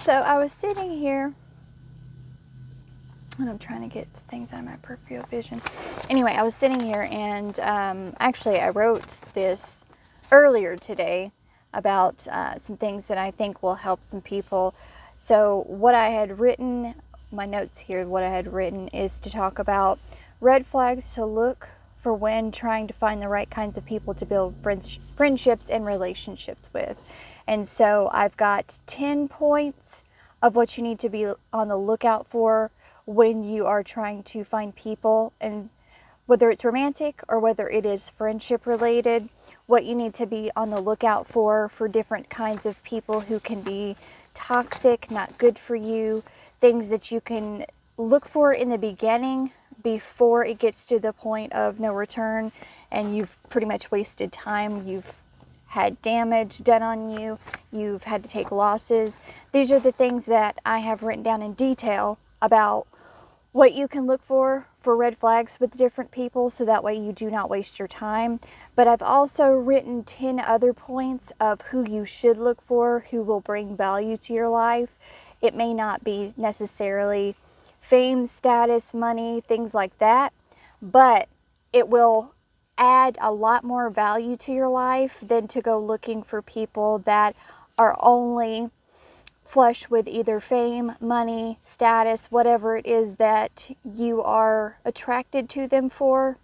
So I was sitting here, and I'm trying to get things out of my peripheral vision. Anyway, I was sitting here, and actually I wrote this earlier today about some things that I think will help some people. So what I had written, my notes here, what I had written is to talk about red flags to look for when trying to find the right kinds of people to build friendships and relationships with. And so I've got 10 points of what you need to be on the lookout for when you are trying to find people, and whether it's romantic or whether it is friendship related, what you need to be on the lookout for different kinds of people who can be toxic, not good for you, things that you can look for in the beginning before it gets to the point of no return and you've pretty much wasted time, you've had damage done on you, you've had to take losses. These are the things that I have written down in detail about what you can look for red flags with different people, so that way you do not waste your time. But I've also written 10 other points of who you should look for, who will bring value to your life. It may not be necessarily fame, status, money, things like that, but it will add a lot more value to your life than to go looking for people that are only flush with either fame, money, status, whatever it is that you are attracted to them for.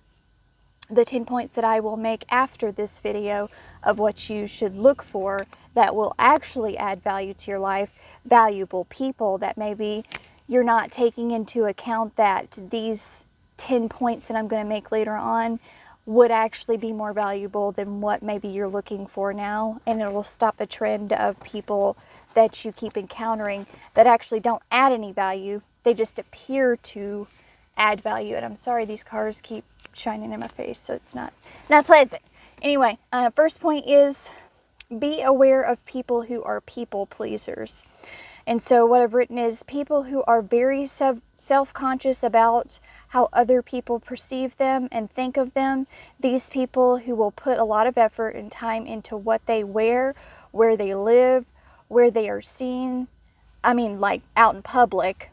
The 10 points that I will make after this video of what you should look for that will actually add value to your life, valuable people that maybe you're not taking into account, that these 10 points that I'm going to make later on would actually be more valuable than what maybe you're looking for now, and it will stop a trend of people that you keep encountering that actually don't add any value. They just appear to add value. And I'm sorry, these cars keep shining in my face, so it's not pleasant. Anyway, first point is be aware of people who are people pleasers. And so what I've written is people who are very self-conscious about how other people perceive them and think of them. These people who will put a lot of effort and time into what they wear, where they live, where they are seen. I mean, like out in public,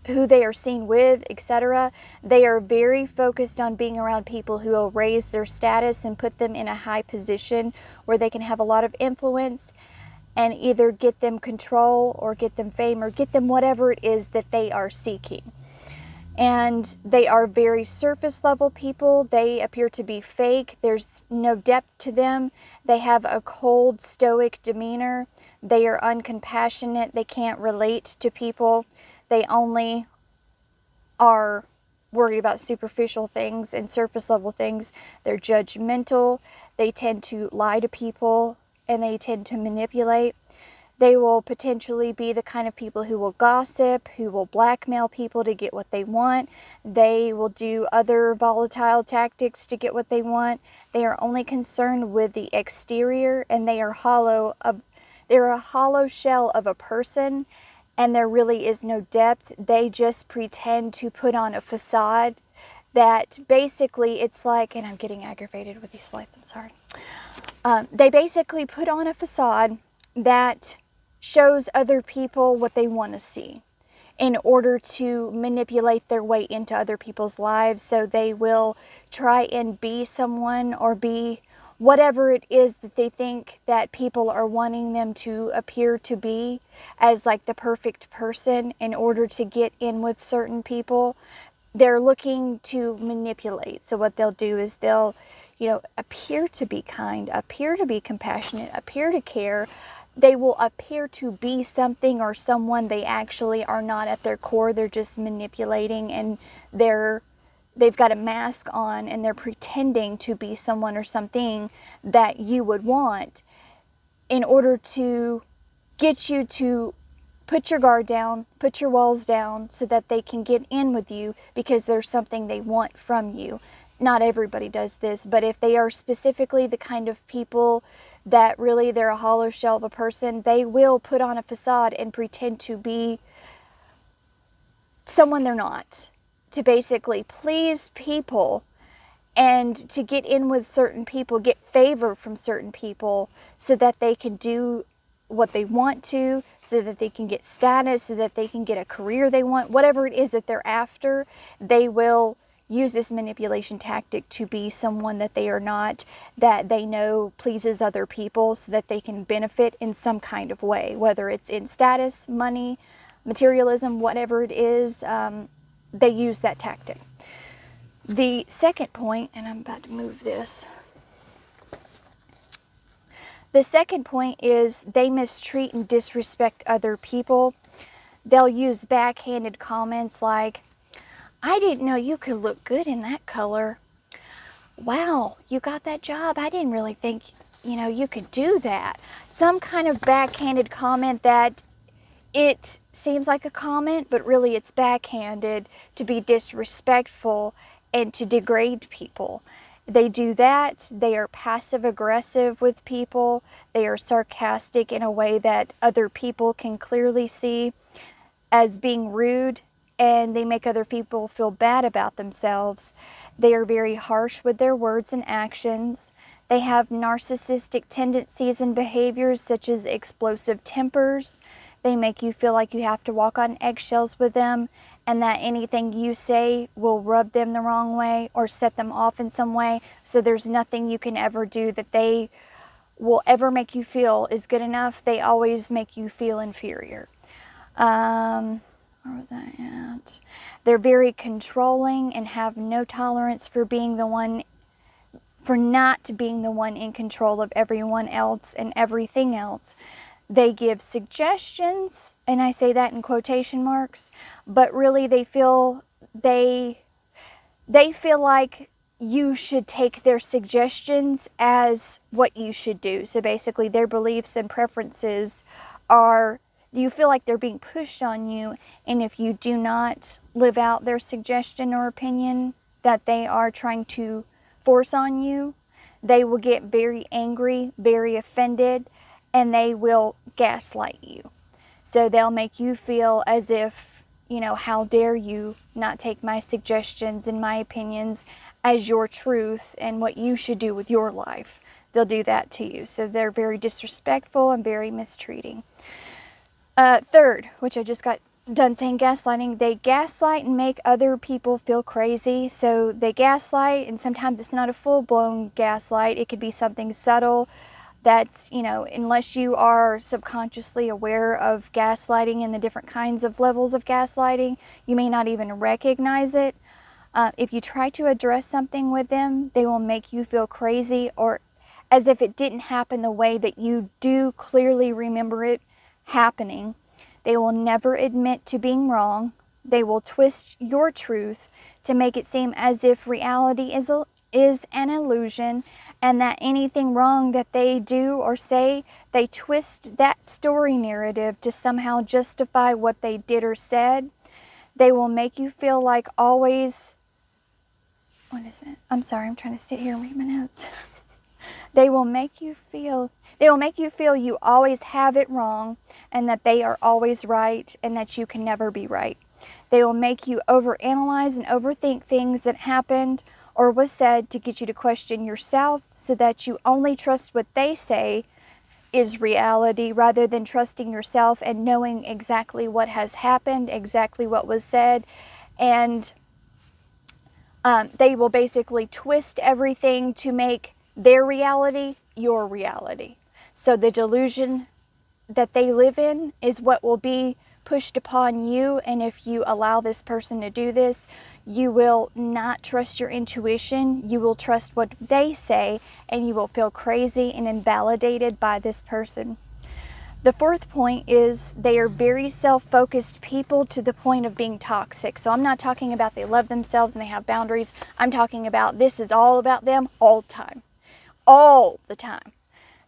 who they are seen with, etc. They are very focused on being around people who will raise their status and put them in a high position where they can have a lot of influence and either get them control or get them fame or get them whatever it is that they are seeking. And they are very surface level people. They appear to be fake. There's no depth to them. They have a cold, stoic demeanor. They are uncompassionate. They can't relate to people. They only are worried about superficial things and surface level things. They're judgmental. They tend to lie to people and they tend to manipulate. They will potentially be the kind of people who will gossip, who will blackmail people to get what they want. They will do other volatile tactics to get what they want. They are only concerned with the exterior, and they are hollow. They're a hollow shell of a person, and there really is no depth. They just pretend to put on a facade that basically it's like, and I'm getting aggravated with these lights, I'm sorry. They basically put on a facade that shows other people what they want to see in order to manipulate their way into other people's lives. So they will try and be someone or be whatever it is that they think that people are wanting them to appear to be, as like the perfect person in order to get in with certain people. They're looking to manipulate. So what they'll do is they'll, appear to be kind, appear to be compassionate, appear to care. They will appear to be something or someone they actually are not at their core. They're just manipulating, and they've got a mask on, and they're pretending to be someone or something that you would want in order to get you to put your guard down, put your walls down, so that they can get in with you because there's something they want from you. Not everybody does this, but if they are specifically the kind of people that really they're a hollow shell of a person, they will put on a facade and pretend to be someone they're not, to basically please people and to get in with certain people, get favor from certain people so that they can do what they want to, so that they can get status, so that they can get a career they want, whatever it is that they're after, they will use this manipulation tactic to be someone that they are not, that they know pleases other people, so that they can benefit in some kind of way, whether it's in status, money, materialism, whatever it is. They use that tactic. The second point, and I'm about to move this. The second point is they mistreat and disrespect other people. They'll use backhanded comments like, I didn't know you could look good in that color. Wow, you got that job. I didn't really think, you could do that. Some kind of backhanded comment that it seems like a comment, but really it's backhanded to be disrespectful and to degrade people. They do that. They are passive aggressive with people. They are sarcastic in a way that other people can clearly see as being rude, and they make other people feel bad about themselves. They are very harsh with their words and actions. They have narcissistic tendencies and behaviors such as explosive tempers. They make you feel like you have to walk on eggshells with them, and that anything you say will rub them the wrong way or set them off in some way. So there's nothing you can ever do that they will ever make you feel is good enough. They always make you feel inferior. Where was I at? They're very controlling and have no tolerance for not being the one in control of everyone else and everything else. They give suggestions, and I say that in quotation marks, but really they feel like you should take their suggestions as what you should do. So basically their beliefs and preferences are, you feel like they're being pushed on you, and if you do not live out their suggestion or opinion that they are trying to force on you, they will get very angry, very offended, and they will gaslight you. So they'll make you feel as if, how dare you not take my suggestions and my opinions as your truth and what you should do with your life. They'll do that to you. So they're very disrespectful and very mistreating. Third, which I just got done saying gaslighting, they gaslight and make other people feel crazy. So they gaslight, and sometimes it's not a full-blown gaslight. It could be something subtle that's, unless you are subconsciously aware of gaslighting and the different kinds of levels of gaslighting, you may not even recognize it. If you try to address something with them, they will make you feel crazy or as if it didn't happen the way that you do clearly remember it happening. They will never admit to being wrong. They will twist your truth to make it seem as if reality is an illusion, and that anything wrong that they do or say, they twist that story narrative to somehow justify what they did or said. They will make you feel like always, what is it? I'm sorry, I'm trying to sit here and read my notes. They will make you feel you always have it wrong, and that they are always right, and that you can never be right. They will make you overanalyze and overthink things that happened or was said to get you to question yourself, so that you only trust what they say is reality rather than trusting yourself and knowing exactly what has happened, exactly what was said. And they will basically twist everything to make their reality your reality. So the delusion that they live in is what will be pushed upon you, and if you allow this person to do this, you will not trust your intuition. You will trust what they say, and you will feel crazy and invalidated by this person. The fourth point is they are very self-focused people to the point of being toxic. So I'm not talking about they love themselves and they have boundaries. I'm talking about this is all about them all the time. All the time.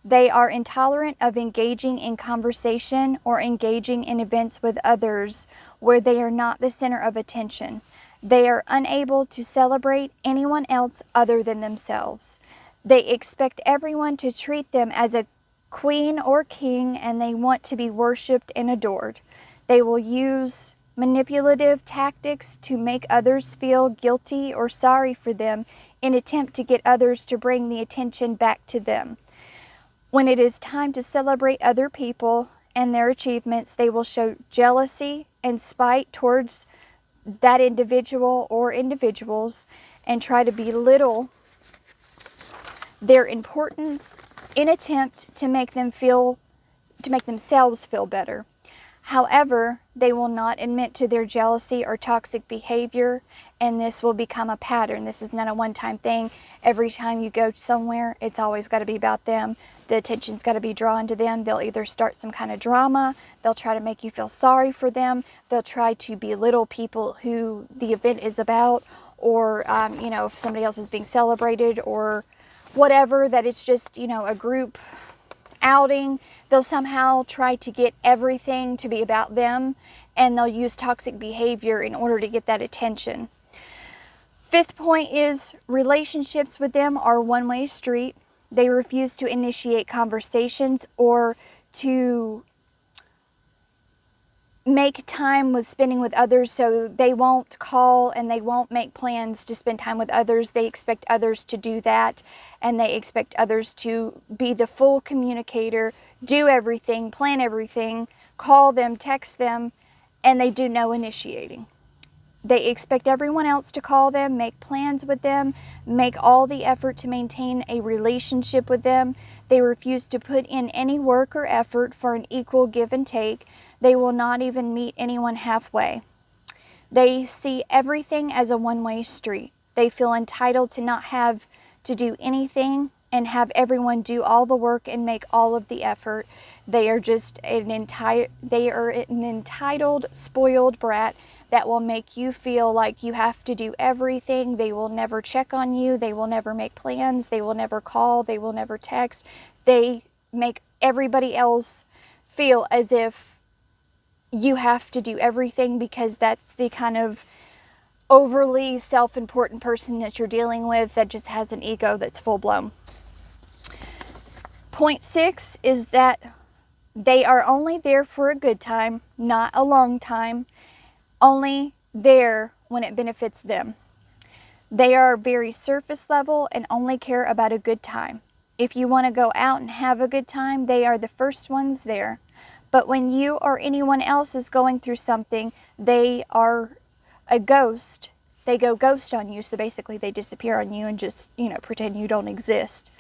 They are intolerant of engaging in conversation or engaging in events with others where they are not the center of attention. They are unable to celebrate anyone else other than themselves. They expect everyone to treat them as a queen or king, and they want to be worshipped and adored. They will use manipulative tactics to make others feel guilty or sorry for them in attempt to get others to bring the attention back to them. When it is time to celebrate other people and their achievements, they will show jealousy and spite towards that individual or individuals and try to belittle their importance in attempt to make themselves feel better. However, they will not admit to their jealousy or toxic behavior, and this will become a pattern. This is not a one-time thing. Every time you go somewhere, it's always got to be about them. The attention's got to be drawn to them. They'll either start some kind of drama, they'll try to make you feel sorry for them, they'll try to belittle people who the event is about, or if somebody else is being celebrated or whatever, that it's just, a group outing. They'll somehow try to get everything to be about them, and they'll use toxic behavior in order to get that attention. Fifth point is relationships with them are a one-way street. They refuse to initiate conversations or to make time with spending with others, so they won't call and they won't make plans to spend time with others. They expect others to do that, and they expect others to be the full communicator, do everything, plan everything, call them, text them, and they do no initiating. They expect everyone else to call them, make plans with them, make all the effort to maintain a relationship with them. They refuse to put in any work or effort for an equal give and take. They will not even meet anyone halfway. They see everything as a one-way street. They feel entitled to not have to do anything and have everyone do all the work and make all of the effort. They are an entitled, spoiled brat that will make you feel like you have to do everything. They will never check on you. They will never make plans. They will never call. They will never text. They make everybody else feel as if you have to do everything, because that's the kind of overly self-important person that you're dealing with that just has an ego that's full-blown. Point 6 is that they are only there for a good time, not a long time, only there when it benefits them. They are very surface level and only care about a good time. If you want to go out and have a good time, they are the first ones there. But when you or anyone else is going through something, they are a ghost. They go ghost on you, so basically they disappear on you and just, pretend you don't exist.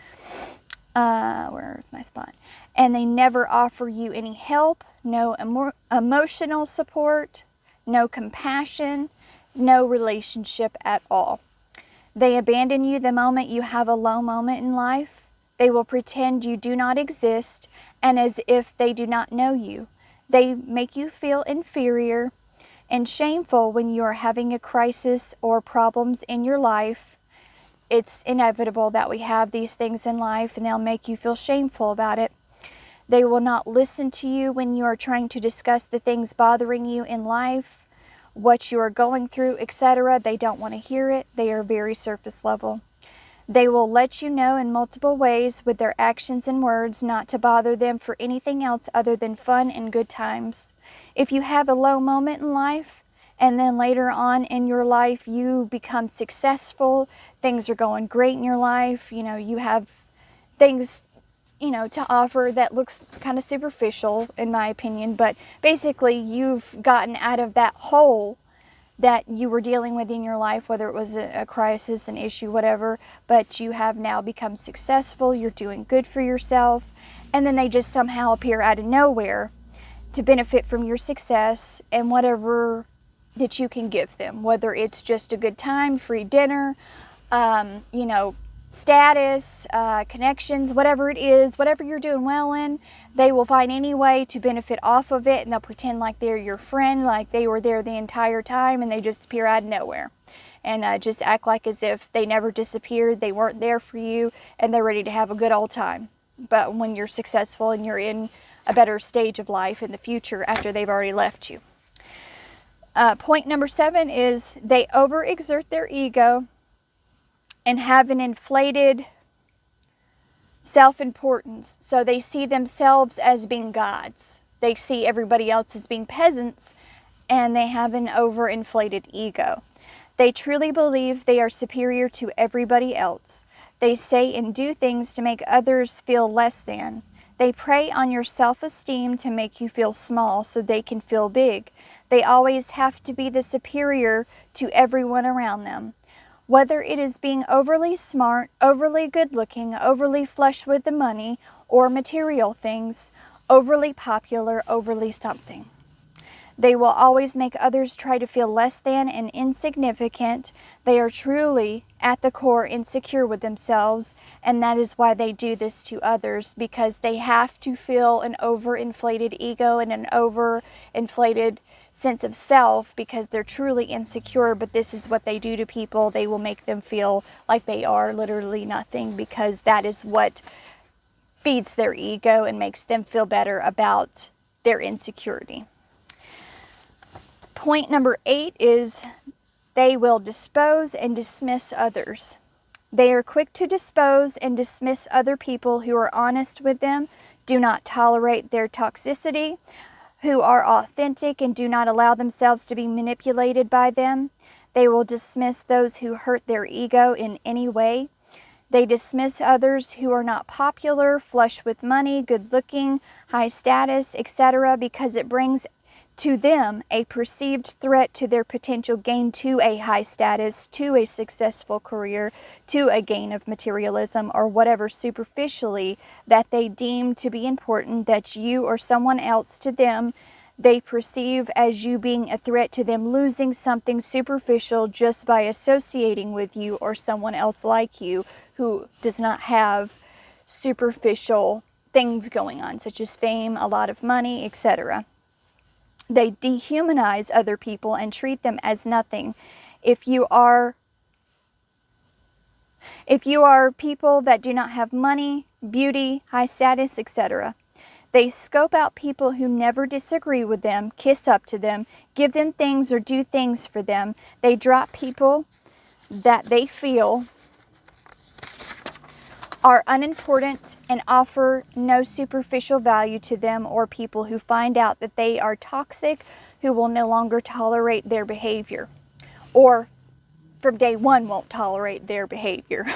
Where's my spot? And they never offer you any help, no emotional support, no compassion, no relationship at all. They abandon you the moment you have a low moment in life. They will pretend you do not exist, and as if they do not know you. They make you feel inferior and shameful when you are having a crisis or problems in your life. It's inevitable that we have these things in life, and they'll make you feel shameful about it. They will not listen to you when you are trying to discuss the things bothering you in life, what you are going through, etc. They don't want to hear it. They are very surface level. They will let you know in multiple ways with their actions and words not to bother them for anything else other than fun and good times. If you have a low moment in life, and then later on in your life you become successful, things are going great in your life, you have things to offer that looks kind of superficial in my opinion, but basically you've gotten out of that hole that you were dealing with in your life, whether it was a crisis, an issue, whatever, but you have now become successful, you're doing good for yourself, and then they just somehow appear out of nowhere to benefit from your success and whatever that you can give them, whether it's just a good time, free dinner, status, connections, whatever it is, whatever you're doing well in, they will find any way to benefit off of it, and they'll pretend like they're your friend, like they were there the entire time, and they just appear out of nowhere. And just act like as if they never disappeared, they weren't there for you, and they're ready to have a good old time. But when you're successful and you're in a better stage of life in the future after they've already left you. Point number 7 is they overexert their ego and have an inflated self-importance. So they see themselves as being gods. They see everybody else as being peasants, and they have an overinflated ego. They truly believe they are superior to everybody else. They say and do things to make others feel less than. They prey on your self-esteem to make you feel small so they can feel big. They always have to be the superior to everyone around them. Whether it is being overly smart, overly good-looking, overly flush with the money, or material things, overly popular, overly something. They will always make others try to feel less than and insignificant. They are truly, at the core, insecure with themselves, and that is why they do this to others, because they have to feel an overinflated ego and an overinflated sense of self because they're truly insecure. But this is what they do to people. They will make them feel like they are literally nothing, because that is what feeds their ego and makes them feel better about their insecurity. Point number 8 is they will dispose and dismiss others. They are quick to dispose and dismiss other people who are honest with them, do not tolerate their toxicity, who are authentic and do not allow themselves to be manipulated by them. They will dismiss those who hurt their ego in any way. They dismiss others who are not popular, flush with money, good looking, high status, etc., because it brings to them a perceived threat to their potential gain to a high status, to a successful career, to a gain of materialism, or whatever superficially that they deem to be important, that you or someone else to them they perceive as you being a threat to them losing something superficial just by associating with you or someone else like you who does not have superficial things going on, such as fame, a lot of money, etc. They dehumanize other people and treat them as nothing. If you are people that do not have money, beauty, high status, etc., they scope out people who never disagree with them, kiss up to them, give them things or do things for them. They drop people that they feel are unimportant and offer no superficial value to them, or people who find out that they are toxic, who will no longer tolerate their behavior, or from day one won't tolerate their behavior.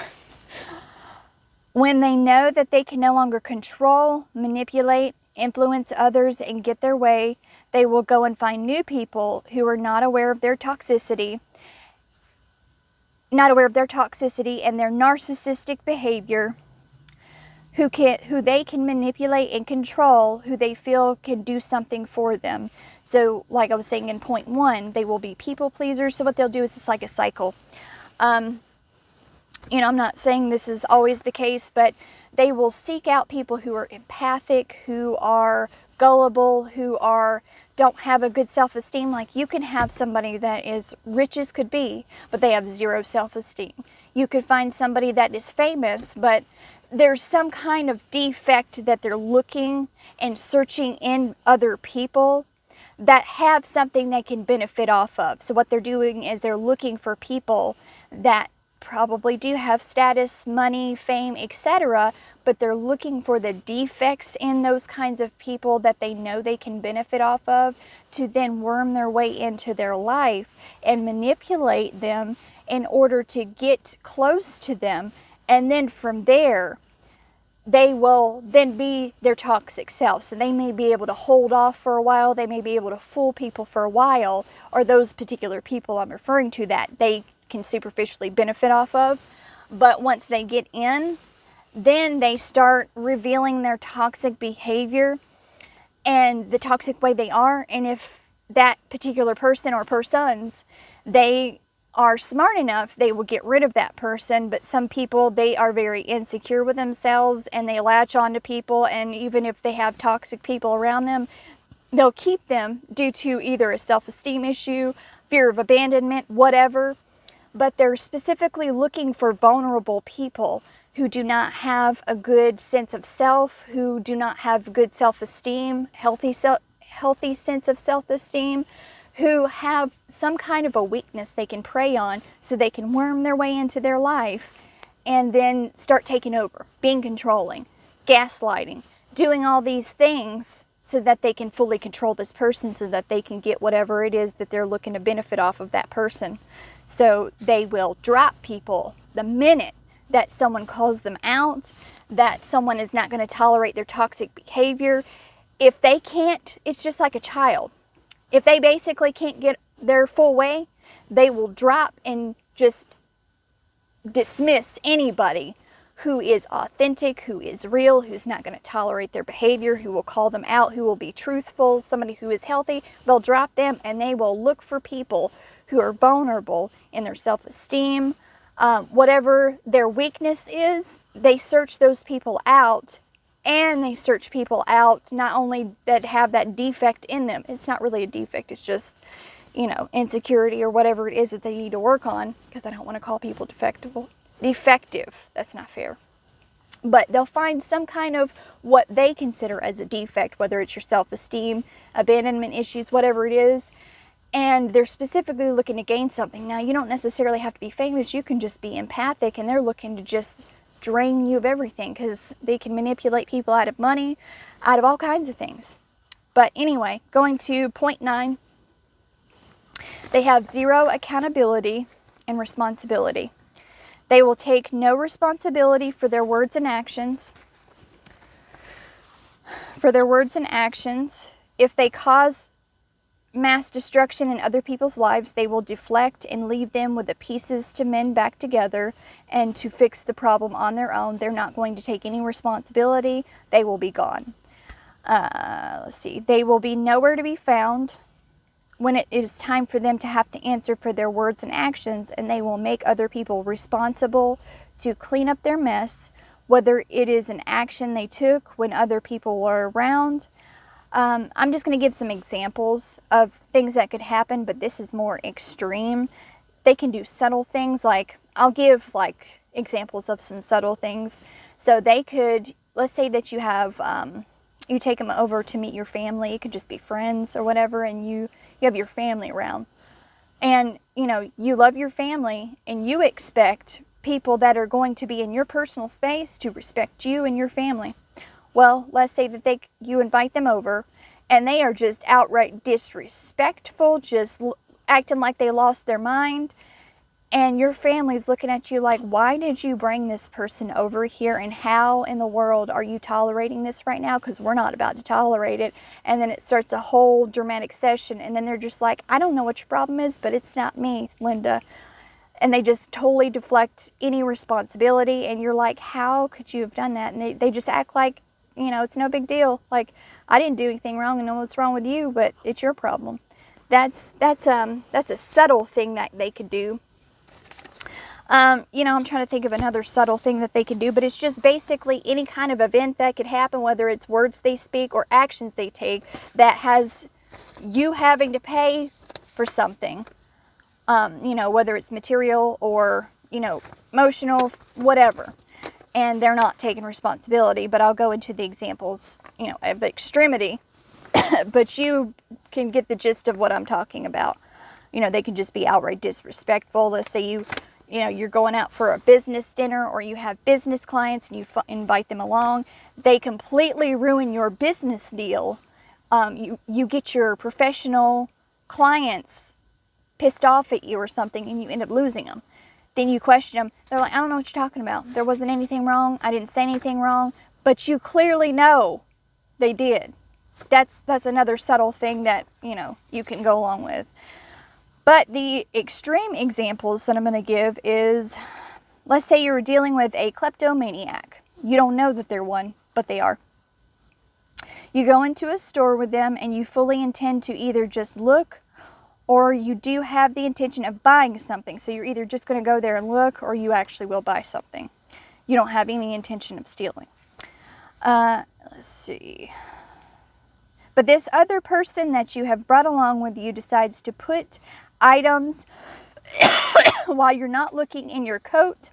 When they know that they can no longer control, manipulate, influence others, and get their way, they will go and find new people who are not aware of their toxicity and their narcissistic behavior, who they can manipulate and control, who they feel can do something for them. So like I was saying in point 1, they will be people pleasers. So what they'll do is it's like a cycle. I'm not saying this is always the case, but they will seek out people who are empathic, who are gullible, who don't have a good self-esteem. Like, you can have somebody that is rich as could be, but they have zero self-esteem. You could find somebody that is famous, but there's some kind of defect that they're looking and searching in other people that have something they can benefit off of. So what they're doing is they're looking for people that probably do have status, money, fame, etc., but they're looking for the defects in those kinds of people that they know they can benefit off of, to then worm their way into their life and manipulate them in order to get close to them. And then from there, they will then be their toxic self. So they may be able to hold off for a while, they may be able to fool people for a while, or those particular people I'm referring to that they can superficially benefit off of. But once they get in, then they start revealing their toxic behavior and the toxic way they are. And if that particular person or persons, they are smart enough, they will get rid of that person. But some people, they are very insecure with themselves and they latch on to people, and even if they have toxic people around them, they'll keep them due to either a self-esteem issue, fear of abandonment, whatever. But they're specifically looking for vulnerable people who do not have a good sense of self, who do not have good self-esteem, healthy sense of self-esteem, who have some kind of a weakness they can prey on so they can worm their way into their life and then start taking over, being controlling, gaslighting, doing all these things so that they can fully control this person, so that they can get whatever it is that they're looking to benefit off of that person. So they will drop people the minute that someone calls them out, that someone is not going to tolerate their toxic behavior. If they can't, it's just like a child. If they basically can't get their full way, they will drop and just dismiss anybody who is authentic, who is real, who's not going to tolerate their behavior, who will call them out, who will be truthful, somebody who is healthy. They'll drop them and they will look for people who are vulnerable in their self-esteem. Whatever their weakness is, they search those people out, and they search people out not only that have that defect in them. It's not really a defect, it's just, insecurity or whatever it is that they need to work on, because I don't want to call people defective. That's not fair. But they'll find some kind of what they consider as a defect, whether it's your self-esteem, abandonment issues, whatever it is, and they're specifically looking to gain something. Now, you don't necessarily have to be famous. You can just be empathic, and they're looking to just drain you of everything, because they can manipulate people out of money, out of all kinds of things. But anyway, going to point 9, they have zero accountability and responsibility. They will take no responsibility for their words and actions. If they cause mass destruction in other people's lives, they will deflect and leave them with the pieces to mend back together and to fix the problem on their own. They're not going to take any responsibility. They will be gone. They will be nowhere to be found when it is time for them to have to answer for their words and actions, and they will make other people responsible to clean up their mess, whether it is an action they took when other people were around. I'm just going to give some examples of things that could happen, but this is more extreme. They can do subtle things, I'll give examples of some subtle things. So they could, let's say that you have, you take them over to meet your family. It could just be friends or whatever, and you have your family around. And, you love your family, and you expect people that are going to be in your personal space to respect you and your family. Well, let's say that you invite them over, and they are just outright disrespectful, just acting like they lost their mind, and your family's looking at you like, why did you bring this person over here, and how in the world are you tolerating this right now? Because we're not about to tolerate it. And then it starts a whole dramatic session, and then they're just like, I don't know what your problem is, but it's not me, Linda. And they just totally deflect any responsibility, and you're like, how could you have done that? And they just act like, it's no big deal. Like, I didn't do anything wrong, and know what's wrong with you, but it's your problem. That's a subtle thing that they could do. I'm trying to think of another subtle thing that they could do, but it's just basically any kind of event that could happen, whether it's words they speak or actions they take, that has you having to pay for something. Whether it's material or, emotional, whatever. And they're not taking responsibility, but I'll go into the examples, of extremity, but you can get the gist of what I'm talking about. They can just be outright disrespectful. Let's say you're going out for a business dinner, or you have business clients and you invite them along. They completely ruin your business deal. You get your professional clients pissed off at you or something, and you end up losing them. Then you question them. They're like, I don't know what you're talking about. There wasn't anything wrong. I didn't say anything wrong. But you clearly know they did. That's another subtle thing that, you can go along with. But the extreme examples that I'm going to give is, let's say you're dealing with a kleptomaniac. You don't know that they're one, but they are. You go into a store with them, and you fully intend to either just look, or you do have the intention of buying something. So you're either just going to go there and look, or you actually will buy something. You don't have any intention of stealing. Let's see. But this other person that you have brought along with you decides to put items while you're not looking in your coat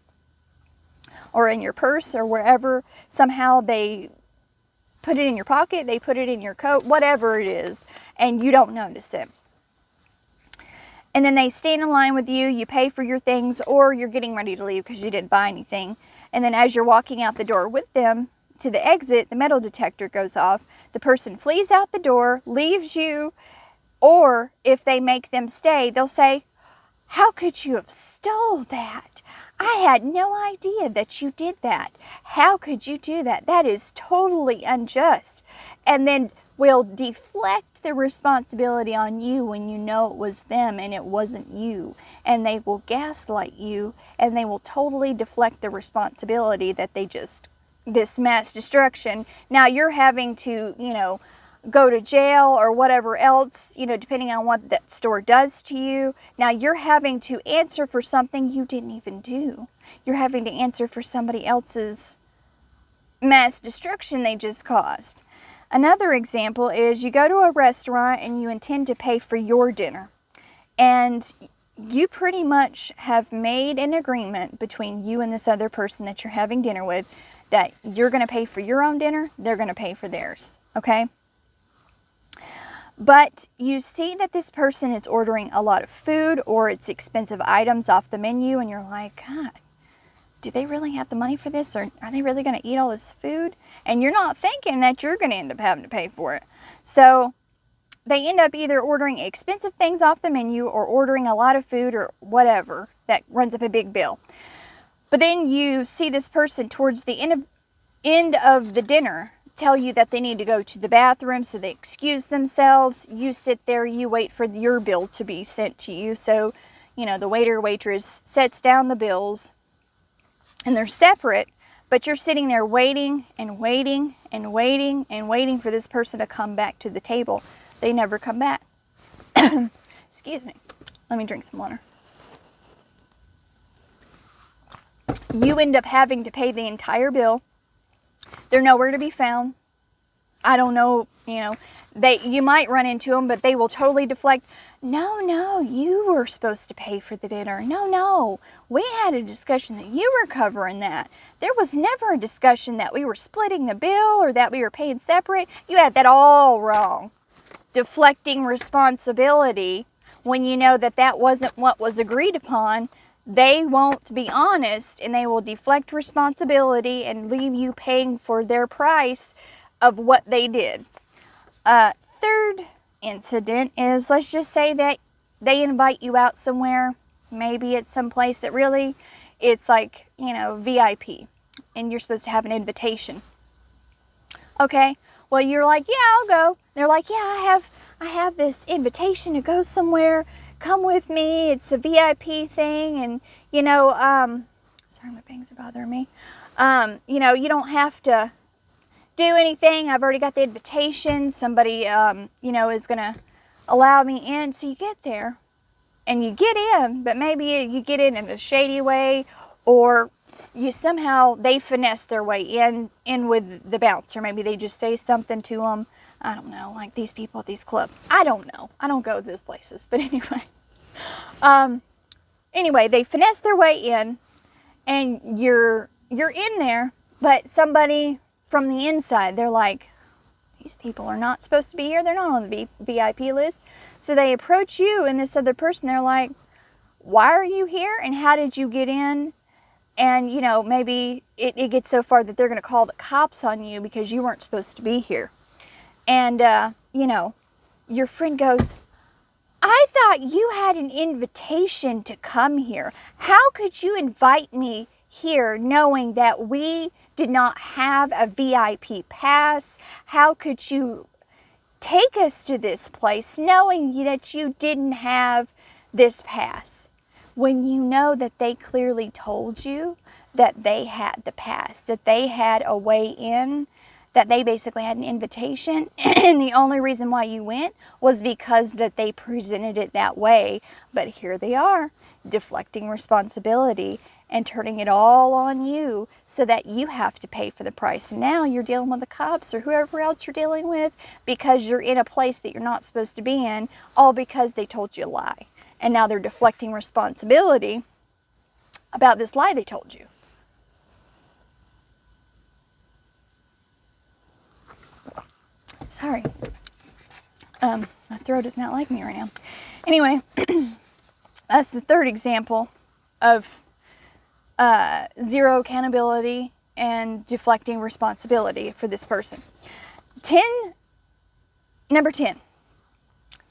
or in your purse or wherever. Somehow they put it in your pocket, they put it in your coat, whatever it is, and you don't notice it. And then they stand in line with you, you pay for your things, or you're getting ready to leave because you didn't buy anything. And then as you're walking out the door with them to the exit, the metal detector goes off. The person flees out the door, leaves you, or if they make them stay, they'll say, How could you have stole that? I had no idea that you did that. How could you do that? That is totally unjust. And then will deflect the responsibility on you when you know it was them and it wasn't you. And they will gaslight you, and they will totally deflect the responsibility that this mass destruction. Now you're having to, go to jail or whatever else, depending on what that store does to you. Now you're having to answer for something you didn't even do. You're having to answer for somebody else's mass destruction they just caused. Another example is you go to a restaurant and you intend to pay for your dinner. And you pretty much have made an agreement between you and this other person that you're having dinner with that you're going to pay for your own dinner, they're going to pay for theirs, okay? But you see that this person is ordering a lot of food or it's expensive items off the menu, and you're like, God, do they really have the money for this, or are they really going to eat all this food? And you're not thinking that you're going to end up having to pay for it. So they end up either ordering expensive things off the menu or ordering a lot of food or whatever that runs up a big bill. But then you see this person towards the end of the dinner tell you that they need to go to the bathroom, so they excuse themselves. You sit there, you wait for your bill to be sent to you. So, the waiter or waitress sets down the bills, and they're separate, but you're sitting there waiting and waiting and waiting and waiting for this person to come back to the table. They never come back. Excuse me. Let me drink some water. You end up having to pay the entire bill. They're nowhere to be found. I don't know, you might run into them, but they will totally deflect. No, you were supposed to pay for the dinner. No, we had a discussion that you were covering that. There was never a discussion that we were splitting the bill or that we were paying separate. You had that all wrong. Deflecting responsibility when you know that wasn't what was agreed upon. They won't be honest, and they will deflect responsibility and leave you paying for their price of what they did. Third incident is, let's just say that they invite you out somewhere. Maybe it's someplace that really, it's like, VIP, and you're supposed to have an invitation. Okay, well, you're like, yeah, I'll go. They're like, yeah, I have this invitation to go somewhere. Come with me. It's a VIP thing, and sorry, my bangs are bothering me. You don't have to do anything. I've already got the invitation. Somebody, is gonna allow me in. So you get there, and you get in, but maybe you get in a shady way, or they finesse their way in with the bouncer. Maybe they just say something to them. I don't know, like these people at these clubs. I don't know. I don't go to those places. But anyway. Anyway, they finesse their way in, and you're in there, but somebody from the inside, they're like, these people are not supposed to be here. They're not on the VIP list. So they approach you and this other person. They're like, why are you here? And how did you get in? And, maybe it gets so far that they're going to call the cops on you because you weren't supposed to be here. And, your friend goes, I thought you had an invitation to come here. How could you invite me here knowing that we did not have a VIP pass? How could you take us to this place knowing that you didn't have this pass? When you know that they clearly told you that they had the pass, that they had a way in, that they basically had an invitation, and the only reason why you went was because that they presented it that way. But here they are, deflecting responsibility and turning it all on you so that you have to pay for the price. And now you're dealing with the cops or whoever else you're dealing with because you're in a place that you're not supposed to be in, all because they told you a lie. And now they're deflecting responsibility about this lie they told you. Sorry. My throat does not like me right now. Anyway, that's the third example of zero accountability and deflecting responsibility for this person. Number 10,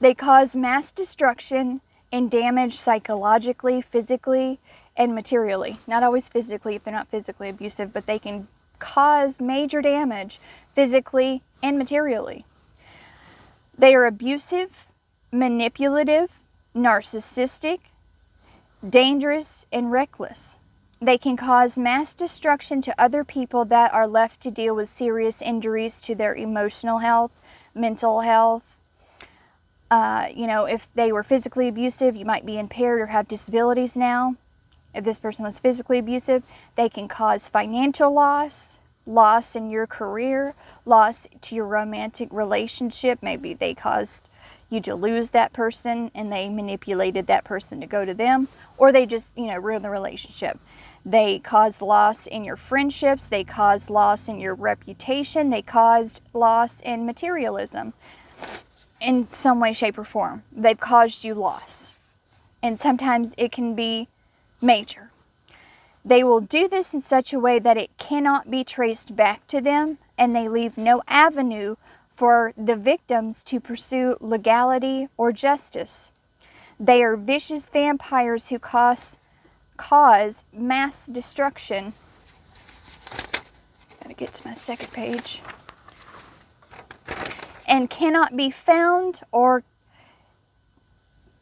they cause mass destruction and damage psychologically, physically, and materially. Not always physically if they're not physically abusive, but they can cause major damage physically and materially. They are abusive, manipulative, narcissistic, dangerous, and reckless. They can cause mass destruction to other people that are left to deal with serious injuries to their emotional health, mental health. If they were physically abusive, you might be impaired or have disabilities now. If this person was physically abusive, they can cause financial loss, loss in your career, loss to your romantic relationship. Maybe they caused you to lose that person and they manipulated that person to go to them, or they just, ruined the relationship. They caused loss in your friendships. They caused loss in your reputation. They caused loss in materialism in some way, shape, or form. They've caused you loss. And sometimes it can be major. They will do this in such a way that it cannot be traced back to them, and they leave no avenue for the victims to pursue legality or justice. They are vicious vampires who cause mass destruction. Gotta get to my second page. And cannot be found, or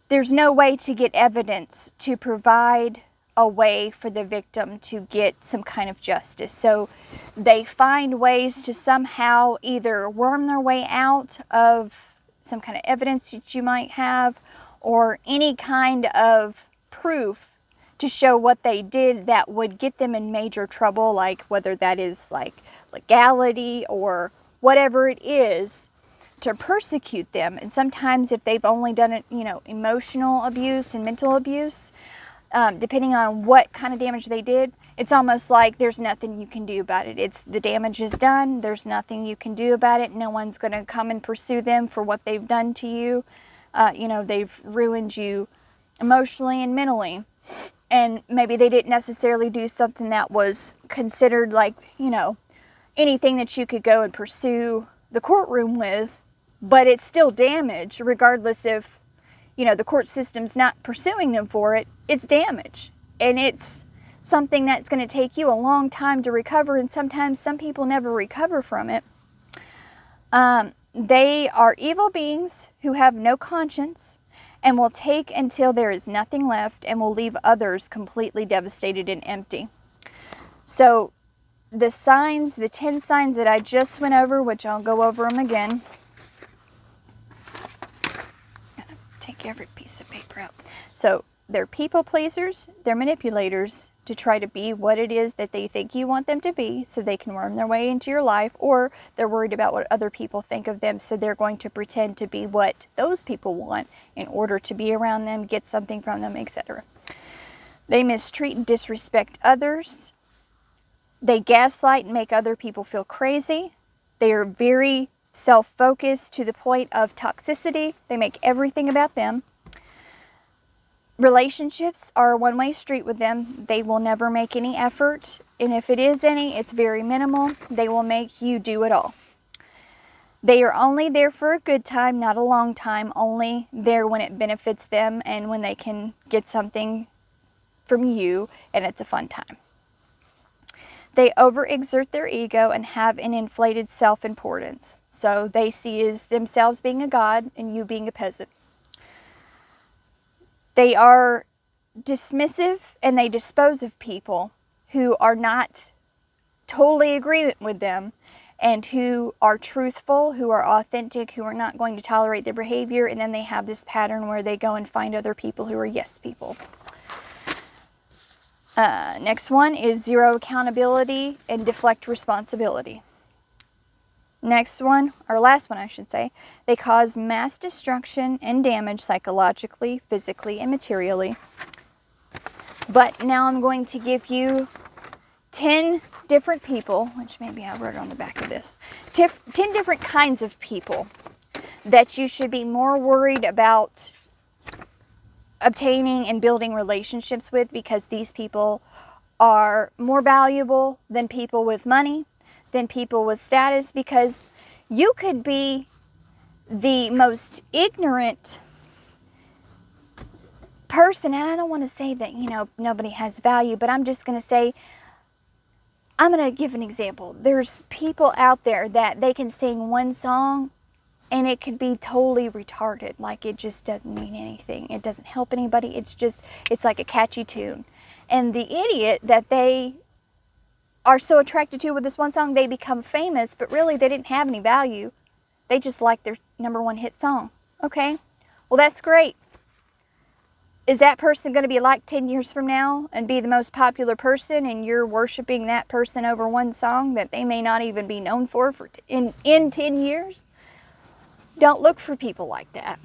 there's no way to get evidence to provide a way for the victim to get some kind of justice. So they find ways to somehow either worm their way out of some kind of evidence that you might have, or any kind of proof to show what they did that would get them in major trouble, like whether that is like legality or whatever it is, to persecute them. And sometimes if they've only done it, emotional abuse and mental abuse, depending on what kind of damage they did, it's almost like there's nothing you can do about it. The damage is done. There's nothing you can do about it. No one's going to come and pursue them for what they've done to you. They've ruined you emotionally and mentally. And maybe they didn't necessarily do something that was considered like, anything that you could go and pursue the courtroom with, but it's still damage, regardless if, the court system's not pursuing them for it. It's damage. And it's something that's going to take you a long time to recover, and sometimes some people never recover from it. They are evil beings who have no conscience and will take until there is nothing left, and will leave others completely devastated and empty. So the signs, the 10 signs that I just went over, which I'll go over them again. Take every piece of paper out. So they're people pleasers, they're manipulators to try to be what it is that they think you want them to be, so they can worm their way into your life, or they're worried about what other people think of them, so they're going to pretend to be what those people want in order to be around them, get something from them, etc. They mistreat and disrespect others. They gaslight and make other people feel crazy. They are very self-focused to the point of toxicity. They make everything about them. Relationships are a one-way street with them. They will never make any effort, and if it is any, it's very minimal. They will make you do it all. They are only there for a good time, not a long time, only there when it benefits them and when they can get something from you and it's a fun time. They overexert their ego and have an inflated self-importance. So they see as themselves being a god and you being a peasant. They are dismissive and they dispose of people who are not totally agreement with them, and who are truthful, who are authentic, who are not going to tolerate their behavior. And then they have this pattern where they go and find other people who are yes people. Next one is zero accountability and deflect responsibility. Next one, or last one I should say, they cause mass destruction and damage psychologically, physically, and materially. But now I'm going to give you 10 different people, which maybe I wrote on the back of this, 10 different kinds of people that you should be more worried about obtaining and building relationships with, because these people are more valuable than people with money, than people with status, because you could be the most ignorant person, and I don't want to say that, nobody has value, but I'm just going to say, I'm going to give an example. There's people out there that they can sing one song and it could be totally retarded. Like, it just doesn't mean anything. It doesn't help anybody. It's like a catchy tune. And the idiot that they are so attracted to with this one song, they become famous, but really they didn't have any value. They just like their number one hit song. Okay? Well, that's great. Is that person going to be like 10 years from now and be the most popular person, and you're worshiping that person over one song that they may not even be known for in 10 years? Don't look for people like that.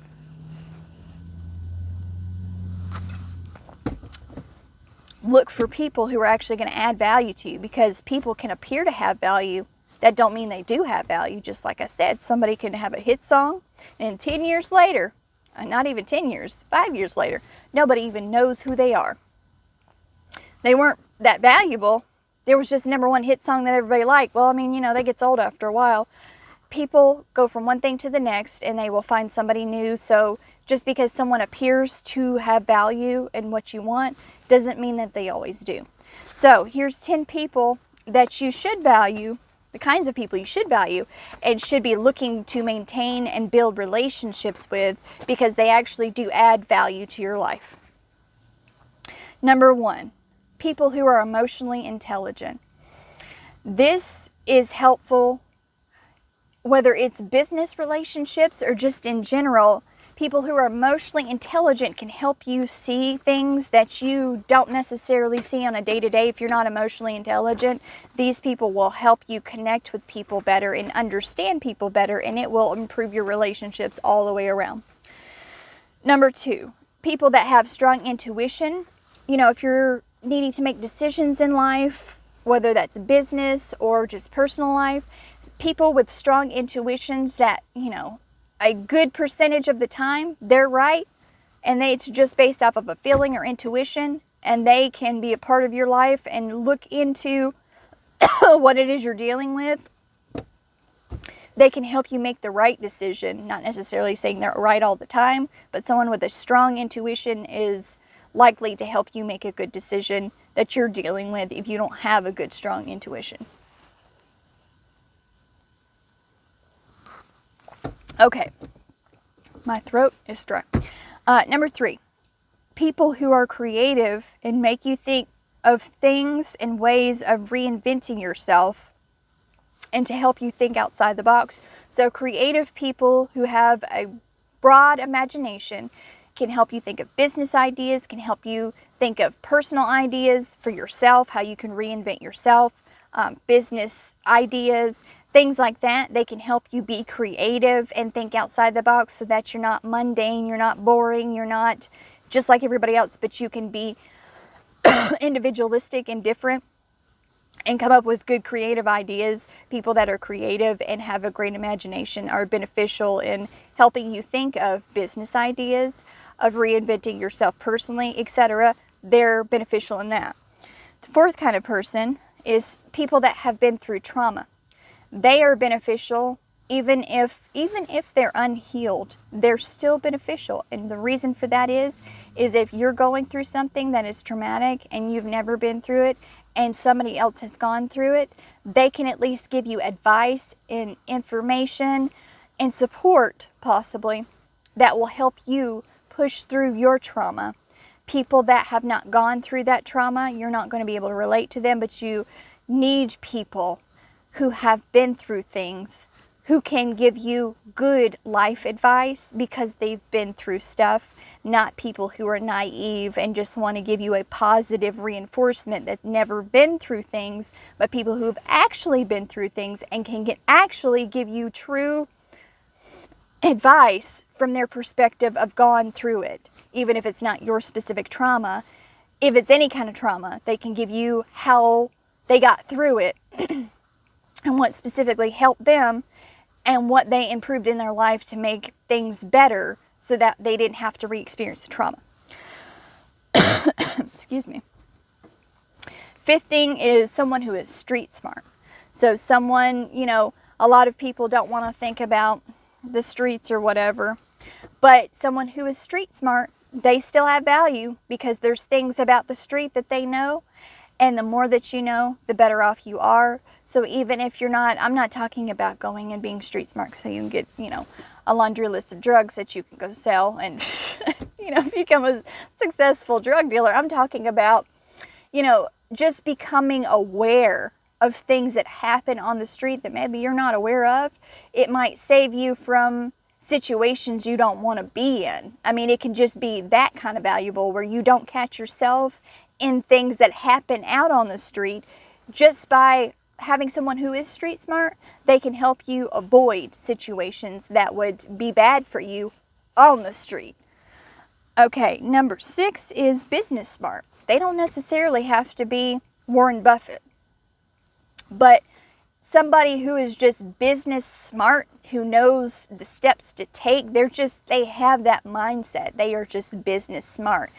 Look for people who are actually going to add value to you, because people can appear to have value. That don't mean they do have value. Just like I said, somebody can have a hit song, and 10 years later, not even 10 years, 5 years later, nobody even knows who they are. They weren't that valuable. There was just a number one hit song that everybody liked. Well, I mean, that gets old after a while. People go from one thing to the next, and they will find somebody new. So just because someone appears to have value in what you want doesn't mean that they always do. So here's 10 people that you should value, the kinds of people you should value and should be looking to maintain and build relationships with, because they actually do add value to your life. Number 1, people who are emotionally intelligent. This is helpful whether it's business relationships or just in general. People who are emotionally intelligent can help you see things that you don't necessarily see on a day-to-day. If you're not emotionally intelligent, these people will help you connect with people better and understand people better, and it will improve your relationships all the way around. Number 2, people that have strong intuition. If you're needing to make decisions in life, whether that's business or just personal life, people with strong intuitions that, a good percentage of the time, they're right, and it's just based off of a feeling or intuition, and they can be a part of your life and look into what it is you're dealing with. They can help you make the right decision, not necessarily saying they're right all the time, but someone with a strong intuition is likely to help you make a good decision that you're dealing with if you don't have a good, strong intuition. Okay, my throat is dry. Number 3, people who are creative and make you think of things and ways of reinventing yourself and to help you think outside the box. So creative people who have a broad imagination can help you think of business ideas, can help you think of personal ideas for yourself, how you can reinvent yourself, business ideas, things like that. They can help you be creative and think outside the box so that you're not mundane, you're not boring, you're not just like everybody else, but you can be individualistic and different and come up with good creative ideas. People that are creative and have a great imagination are beneficial in helping you think of business ideas, of reinventing yourself personally, etc. They're beneficial in that. The 4th kind of person is people that have been through trauma. They are beneficial even if they're unhealed. They're still beneficial. And the reason for that is if you're going through something that is traumatic and you've never been through it and somebody else has gone through it, they can at least give you advice and information and support, possibly, that will help you push through your trauma. People that have not gone through that trauma, you're not going to be able to relate to them, but you need people who have been through things, who can give you good life advice because they've been through stuff, not people who are naive and just want to give you a positive reinforcement that's never been through things, but people who've actually been through things and can actually give you true advice from their perspective of gone through it. Even if it's not your specific trauma, if it's any kind of trauma, they can give you how they got through it and what specifically helped them and what they improved in their life to make things better so that they didn't have to re-experience the trauma. Excuse me. 5th thing is someone who is street smart. So someone, a lot of people don't want to think about the streets or whatever, but someone who is street smart, they still have value because there's things about the street that they know. And the more that you know, the better off you are. So even if you're not, I'm not talking about going and being street smart so you can get, a laundry list of drugs that you can go sell and, become a successful drug dealer. I'm talking about, just becoming aware of things that happen on the street that maybe you're not aware of. It might save you from situations you don't want to be in. I mean, it can just be that kind of valuable where you don't catch yourself in things that happen out on the street. Just by having someone who is street smart, they can help you avoid situations that would be bad for you on the street. Okay, number 6 is business smart. They don't necessarily have to be Warren Buffett, but somebody who is just business smart, who knows the steps to take. They have that mindset. They are just business smart.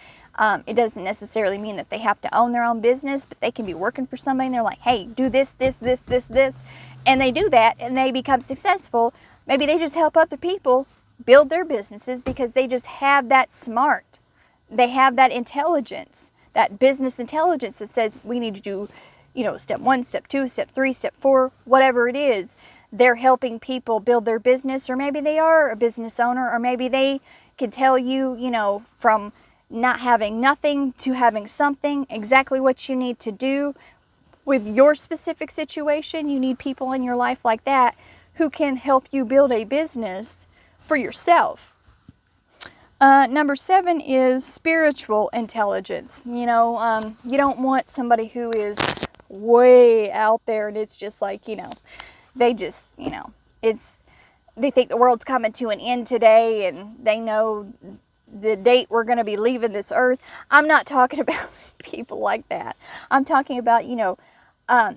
It doesn't necessarily mean that they have to own their own business, but they can be working for somebody and they're like, hey, do this, this, this, this, this. And they do that and they become successful. Maybe they just help other people build their businesses because they just have that smart. They have that intelligence, that business intelligence that says we need to do, step 1, step 2, step 3, step 4, whatever it is. They're helping people build their business, or maybe they are a business owner, or maybe they can tell you, from not having nothing to having something, exactly what you need to do with your specific situation. You need people in your life like that who can help you build a business for yourself. Number 7 is spiritual intelligence. You don't want somebody who is way out there and it's just like, they just, they think the world's coming to an end today and they know the date we're going to be leaving this earth. I'm not talking about people like that. I'm talking about,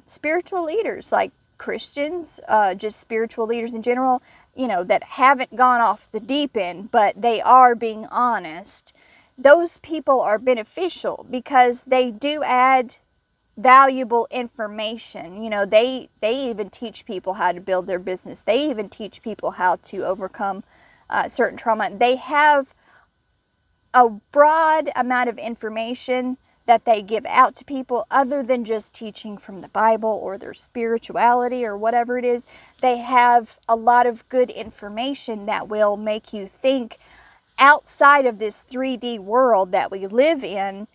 spiritual leaders like Christians, just spiritual leaders in general, that haven't gone off the deep end, but they are being honest. Those people are beneficial because they do add valuable information. They even teach people how to build their business. They even teach people how to overcome certain trauma. They have a broad amount of information that they give out to people other than just teaching from the Bible or their spirituality or whatever it is. They have a lot of good information that will make you think outside of this 3D world that we live in,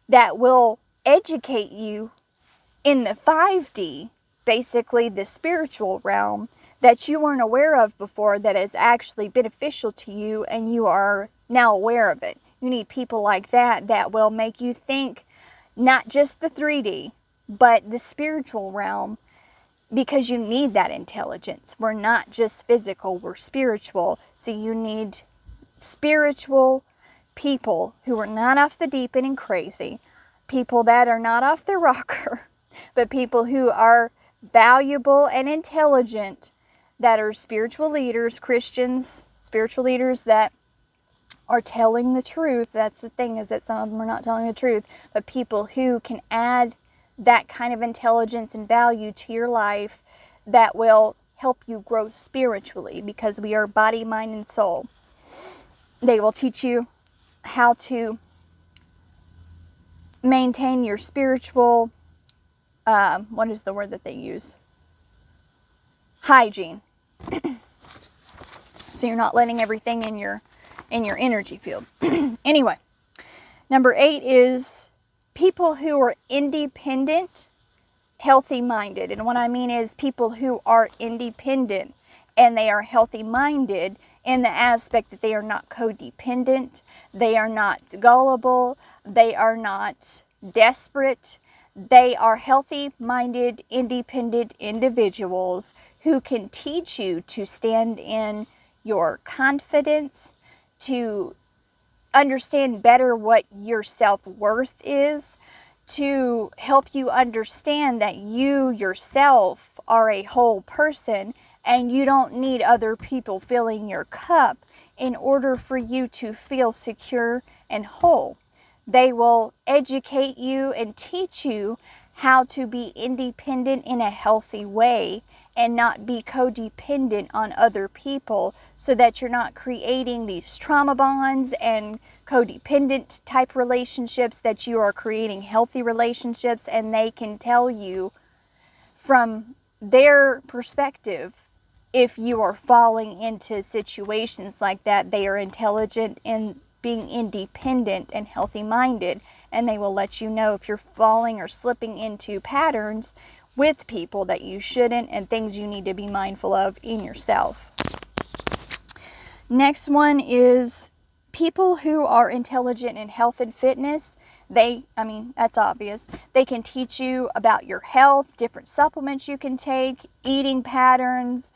that will educate you in the 5D, basically the spiritual realm that you weren't aware of before, that is actually beneficial to you and you are now aware of it. You need people like that will make you think not just the 3D, but the spiritual realm, because you need that intelligence. We're not just physical, we're spiritual. So you need spiritual people who are not off the deep end and crazy, people that are not off their rocker, but people who are valuable and intelligent, that are spiritual leaders, Christians, spiritual leaders that are telling the truth. That's the thing, is that some of them are not telling the truth, but people who can add that kind of intelligence and value to your life that will help you grow spiritually, because we are body, mind, and soul. They will teach you how to maintain your spiritual, what is the word that they use? Hygiene. So you're not letting everything in your energy field. Anyway, number 8 is people who are independent, healthy-minded. And what I mean is people who are independent and they are healthy-minded in the aspect that they are not codependent, they are not gullible, they are not desperate. They are healthy-minded, independent individuals who can teach you to stand in your confidence, to understand better what your self-worth is, to help you understand that you yourself are a whole person and you don't need other people filling your cup in order for you to feel secure and whole. They will educate you and teach you how to be independent in a healthy way and not be codependent on other people, so that you're not creating these trauma bonds and codependent type relationships, that you are creating healthy relationships. And they can tell you from their perspective if you are falling into situations like that. They are intelligent in being independent and healthy minded, and they will let you know if you're falling or slipping into patterns with people that you shouldn't, and things you need to be mindful of in yourself. Next one is people who are intelligent in health and fitness. That's obvious. They can teach you about your health, different supplements you can take, eating patterns,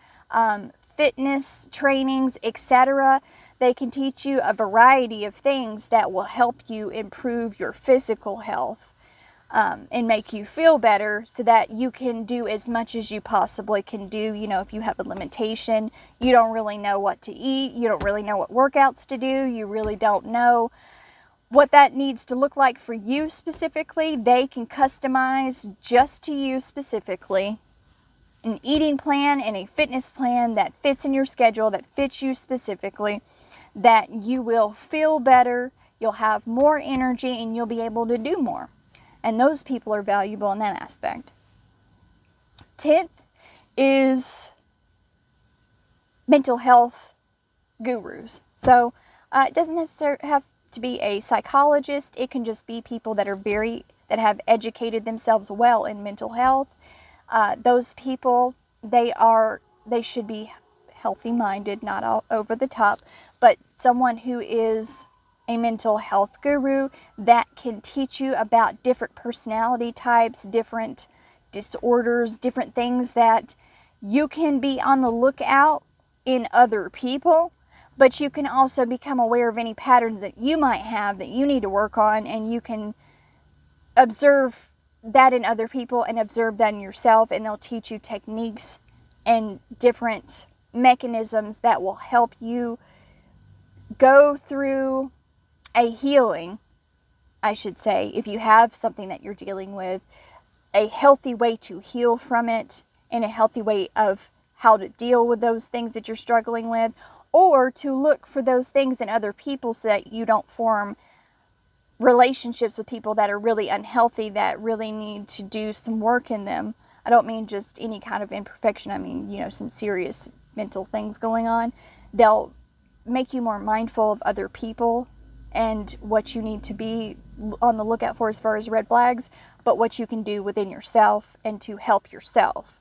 fitness trainings, etc. They can teach you a variety of things that will help you improve your physical health. And make you feel better, so that you can do as much as you possibly can do. If you have a limitation, you don't really know what to eat, you don't really know what workouts to do, you really don't know what that needs to look like for you specifically, they can customize just to you specifically an eating plan and a fitness plan that fits in your schedule, that fits you specifically, that you will feel better, you'll have more energy, and you'll be able to do more. And those people are valuable in that aspect. 10th is mental health gurus. So it doesn't necessarily have to be a psychologist. It can just be people that that have educated themselves well in mental health. Those people, they should be healthy minded, not all over the top, but someone who is a mental health guru that can teach you about different personality types, different disorders, different things that you can be on the lookout in other people, but you can also become aware of any patterns that you might have that you need to work on, and you can observe that in other people and observe that in yourself, and they'll teach you techniques and different mechanisms that will help you go through a healing, I should say, if you have something that you're dealing with, a healthy way to heal from it, and a healthy way of how to deal with those things that you're struggling with, or to look for those things in other people so that you don't form relationships with people that are really unhealthy, that really need to do some work in them. I don't mean just any kind of imperfection. I mean, some serious mental things going on. They'll make you more mindful of other people and what you need to be on the lookout for as far as red flags, but what you can do within yourself and to help yourself.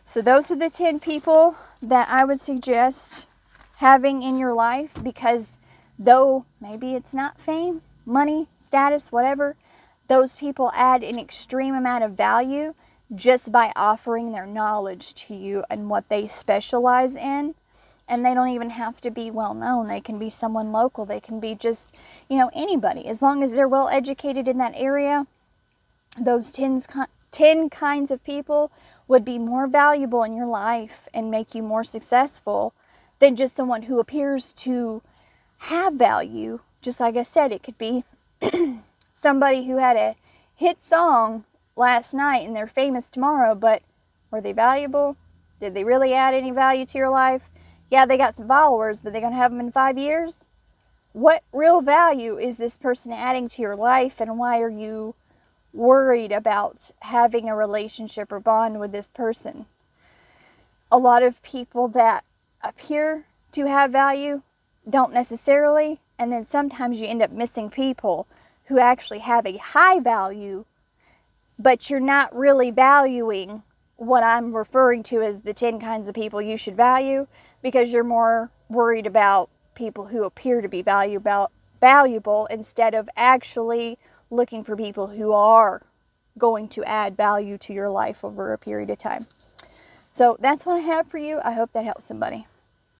So those are the 10 people that I would suggest having in your life, because though maybe it's not fame, money, status, whatever, those people add an extreme amount of value just by offering their knowledge to you and what they specialize in. And they don't even have to be well known. They can be someone local. They can be just, anybody. As long as they're well educated in that area, those 10 kinds of people would be more valuable in your life and make you more successful than just someone who appears to have value. Just like I said, it could be somebody who had a hit song last night and they're famous tomorrow, but were they valuable? Did they really add any value to your life? Yeah, they got some followers, but they're going to have them in 5 years? What real value is this person adding to your life, and why are you worried about having a relationship or bond with this person? A lot of people that appear to have value don't necessarily, and then sometimes you end up missing people who actually have a high value, but you're not really valuing what I'm referring to as the 10 kinds of people you should value, because you're more worried about people who appear to be valuable instead of actually looking for people who are going to add value to your life over a period of time. So that's what I have for you. I hope that helps somebody.